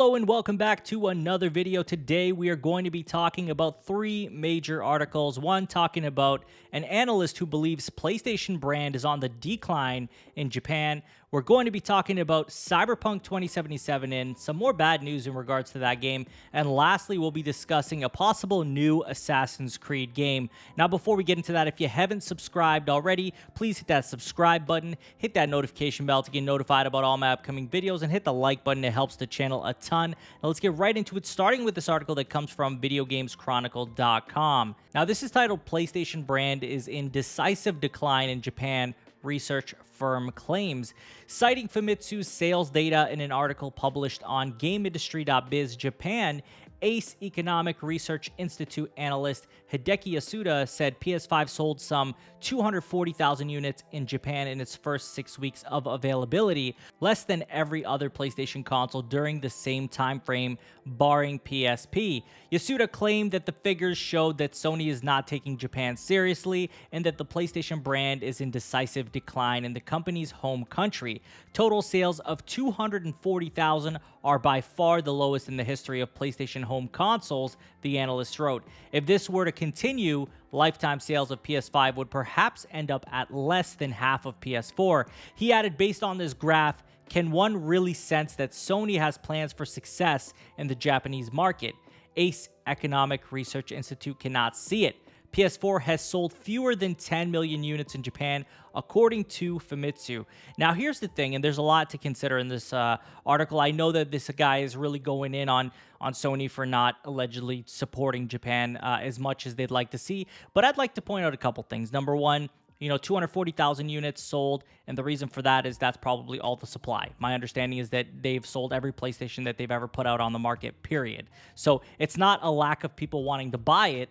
Hello and welcome back to another video. Today we are going to be talking about three major articles. One talking about an analyst who believes PlayStation brand is on the decline in Japan. We're going to be talking about CyberPunk 2077 and some more bad news in regards to that game. And lastly, we'll be discussing a possible new Assassin's Creed game. Now, before we get into that, if you haven't subscribed already, please hit that subscribe button, hit that notification bell to get notified about all my upcoming videos, and hit the like button. It helps the channel a ton. Now, let's get right into it, starting with this article that comes from VideoGamesChronicle.com. Now, this is titled "PlayStation Brand is in Decisive Decline in Japan, Research Firm Claims," citing Famitsu's sales data in an article published on GameIndustry.biz Japan. Ace Economic Research Institute analyst Hideki Yasuda said PS5 sold some 240,000 units in Japan in its first 6 weeks of availability, less than every other PlayStation console during the same time frame, barring PSP. Yasuda claimed that the figures showed that Sony is not taking Japan seriously and that the PlayStation brand is in decisive decline in the company's home country. Total sales of 240,000 are by far the lowest in the history of PlayStation home consoles, the analyst wrote. If this were to continue, lifetime sales of PS5 would perhaps end up at less than half of PS4. He added, based on this graph, can one really sense that Sony has plans for success in the Japanese market? Ace Economic Research Institute cannot see it. PS4 has sold fewer than 10 million units in Japan, according to Famitsu. Now, here's the thing, and there's a lot to consider in this article. I know that this guy is really going in on Sony for not allegedly supporting Japan as much as they'd like to see, but I'd like to point out a couple things. Number one, 240,000 units sold, and the reason for that is that's probably all the supply. My understanding is that they've sold every PlayStation that they've ever put out on the market, period. So it's not a lack of people wanting to buy it.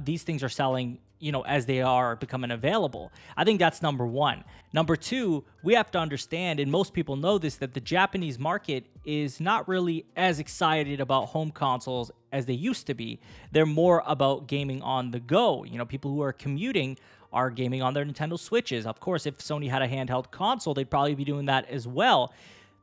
These things are selling, as they are becoming available. I think that's number one. Number two, we have to understand, and most people know this, that the Japanese market is not really as excited about home consoles as they used to be. They're more about gaming on the go. People who are commuting are gaming on their Nintendo Switches. Of course, if Sony had a handheld console, they'd probably be doing that as well.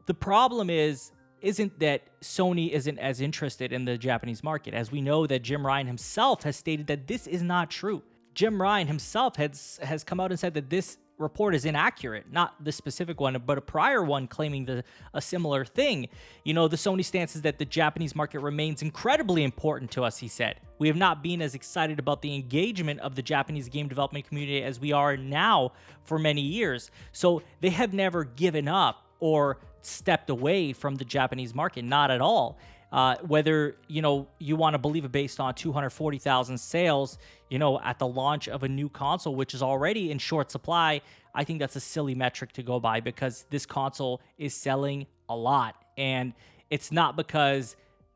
The problem isn't that Sony isn't as interested in the Japanese market. As we know, that Jim Ryan himself has stated that this is not true. Jim Ryan himself has come out and said that this report is inaccurate. Not the specific one, but a prior one claiming a similar thing. The Sony stance is that the Japanese market remains incredibly important to us, he said. We have not been as excited about the engagement of the Japanese game development community as we are now for many years. So they have never given up or stepped away from the Japanese market, not at all. Whether, you want to believe it based on 240,000 sales, at the launch of a new console, which is already in short supply, I think that's a silly metric to go by because this console is selling a lot. And it's not because,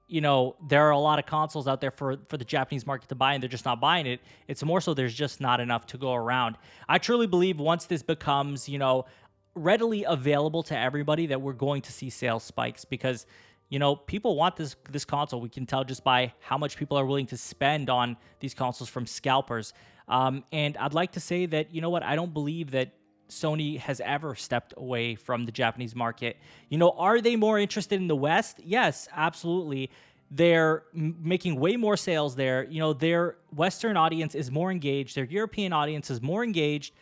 there are a lot of consoles out there for the Japanese market to buy and they're just not buying it. It's more so there's just not enough to go around. I truly believe once this becomes, readily available to everybody, that we're going to see sales spikes because people want this console. We can tell just by how much people are willing to spend on these consoles from scalpers. And I'd like to say that, I don't believe that Sony has ever stepped away from the Japanese market. Are they more interested in the West? Yes, absolutely. They're making way more sales there. Their Western audience is more engaged. Their European audience is more engaged.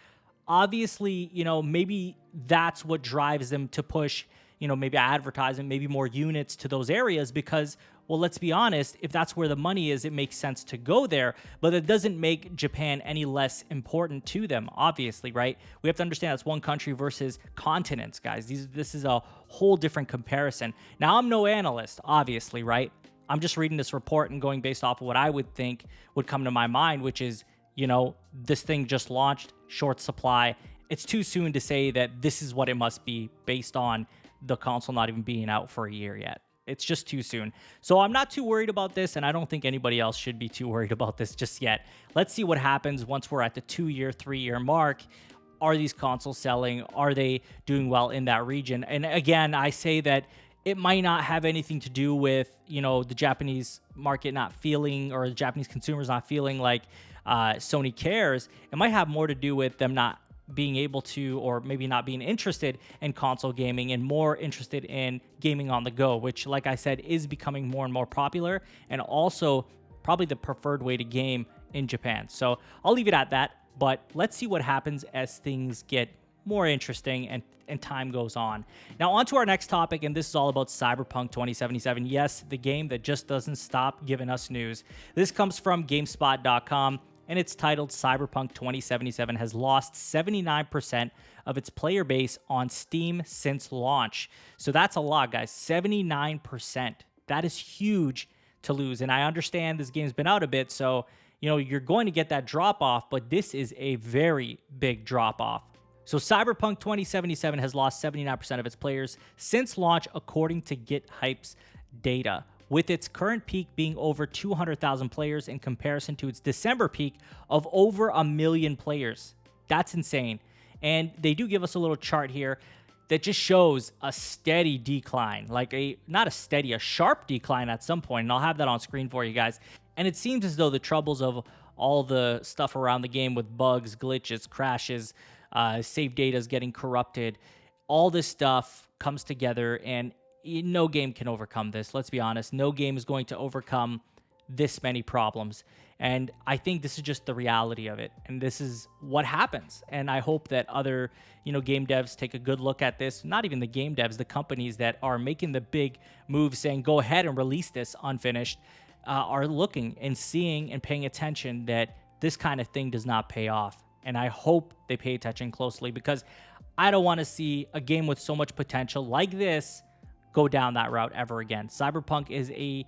Obviously, maybe that's what drives them to push, maybe advertising, maybe more units to those areas because, well, let's be honest, if that's where the money is, it makes sense to go there, but it doesn't make Japan any less important to them, obviously, right? We have to understand that's one country versus continents, guys. This is a whole different comparison. Now, I'm no analyst, obviously, right? I'm just reading this report and going based off of what I would think would come to my mind, which is, this thing just launched, short supply. It's too soon to say that this is what it must be based on the console not even being out for a year yet. It's just too soon. So I'm not too worried about this, and I don't think anybody else should be too worried about this just yet. Let's see what happens once we're at the 2-year, 3-year mark. Are these consoles selling? Are they doing well in that region? And again, I say that it might not have anything to do with, the Japanese market not feeling or the Japanese consumers not feeling like Sony cares. It might have more to do with them not being able to, or maybe not being interested in console gaming and more interested in gaming on the go, which, like I said, is becoming more and more popular and also probably the preferred way to game in Japan. So I'll leave it at that, but let's see what happens as things get more interesting and time goes on. Now on to our next topic, and this is all about CyberPunk 2077. Yes, the game that just doesn't stop giving us news. This comes from GameSpot.com, and it's titled CyberPunk 2077 has lost 79% of its player base on Steam since launch. So that's a lot, guys. 79%. That is huge to lose. And I understand this game's been out a bit, so you know you're going to get that drop off, but this is a very big drop off. So CyberPunk 2077 has lost 79% of its players since launch, according to GitHype's data, with its current peak being over 200,000 players in comparison to its December peak of over 1 million players. That's insane. And they do give us a little chart here that just shows a steady decline, like a sharp decline at some point, and I'll have that on screen for you guys. And it seems as though the troubles of all the stuff around the game with bugs, glitches, crashes, save data is getting corrupted, all this stuff comes together, and no game can overcome this. Let's be honest, no game is going to overcome this many problems. And I think this is just the reality of it, and this is what happens. And I hope that other, game devs take a good look at this. Not even the game devs, the companies that are making the big moves saying go ahead and release this unfinished, are looking and seeing and paying attention that this kind of thing does not pay off. And I hope they pay attention closely, because I don't want to see a game with so much potential like this go down that route ever again. Cyberpunk is a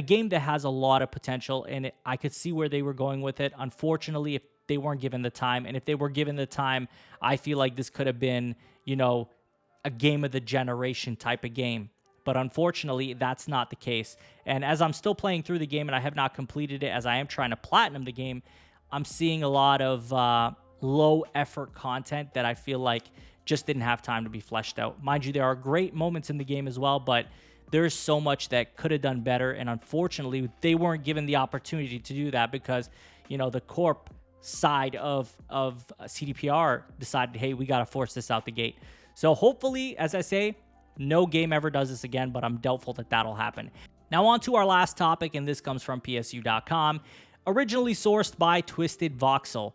game that has a lot of potential, and I could see where they were going with it. Unfortunately, if they weren't given the time, and if they were given the time, I feel like this could have been, a game of the generation type of game. But unfortunately, that's not the case. And as I'm still playing through the game, and I have not completed it, as I am trying to platinum the game, I'm seeing a lot of low effort content that I feel like just didn't have time to be fleshed out. Mind you, there are great moments in the game as well, but there's so much that could have done better, and unfortunately, they weren't given the opportunity to do that because, the corp side of CDPR decided, hey, we got to force this out the gate. So hopefully, as I say, no game ever does this again, but I'm doubtful that that'll happen. Now on to our last topic, and this comes from PSU.com. Originally sourced by Twisted Voxel.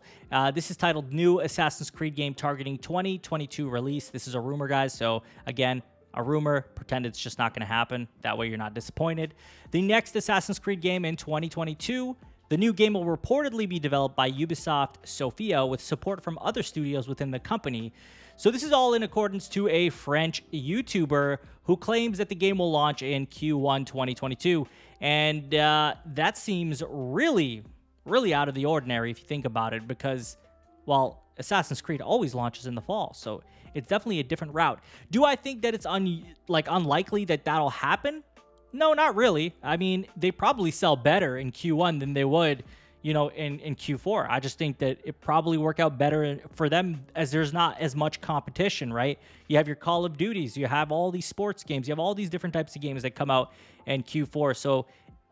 This is titled New Assassin's Creed Game Targeting 2022 Release. This is a rumor, guys, so again, a rumor, pretend it's just not going to happen. That way you're not disappointed. The next Assassin's Creed game in 2022. The new game will reportedly be developed by Ubisoft Sofia with support from other studios within the company. So this is all in accordance to a French YouTuber who claims that the game will launch in Q1 2022. And that seems really, really out of the ordinary if you think about it, because, well, Assassin's Creed always launches in the fall, so it's definitely a different route. Do I think that it's unlikely that that'll happen? No, not really. I mean, they probably sell better in Q1 than they would, in Q4. I just think that it probably work out better for them as there's not as much competition, right? You have your Call of Duties, you have all these sports games, you have all these different types of games that come out in Q4. So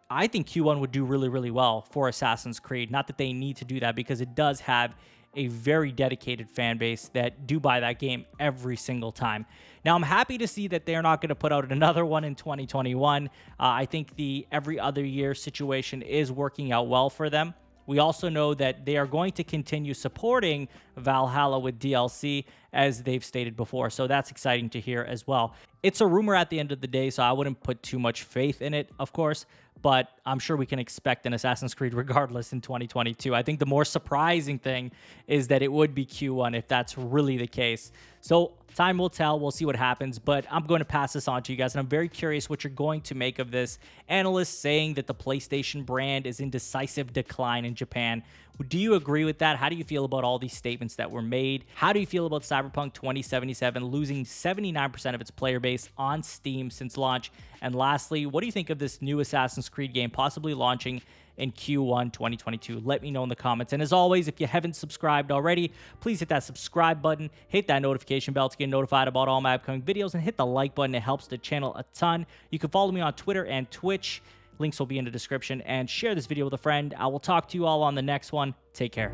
I think Q1 would do really, really well for Assassin's Creed. Not that they need to do that, because it does have a very dedicated fan base that do buy that game every single time. Now, I'm happy to see that they're not going to put out another one in 2021. I think the every other year situation is working out well for them. We also know that they are going to continue supporting Valhalla with DLC, as they've stated before. So that's exciting to hear as well. It's a rumor at the end of the day, so I wouldn't put too much faith in it, of course, but I'm sure we can expect an Assassin's Creed regardless in 2022. I think the more surprising thing is that it would be Q1 if that's really the case. So time will tell. We'll see what happens, but I'm going to pass this on to you guys, and I'm very curious what you're going to make of this. Analyst saying that the PlayStation brand is in decisive decline in Japan. Do you agree with that? How do you feel about all these statements that were made? How do you feel about CyberPunk 2077 losing 79% of its player base on Steam since launch? And lastly, what do you think of this new Assassin's Creed game possibly launching in Q1 2022? Let me know in the comments. And as always, if you haven't subscribed already, please hit that subscribe button, hit that notification bell to get notified about all my upcoming videos, and hit the like button. It helps the channel a ton. You can follow me on Twitter and Twitch. Links will be in the description, and share this video with a friend. I will talk to you all on the next one. Take care.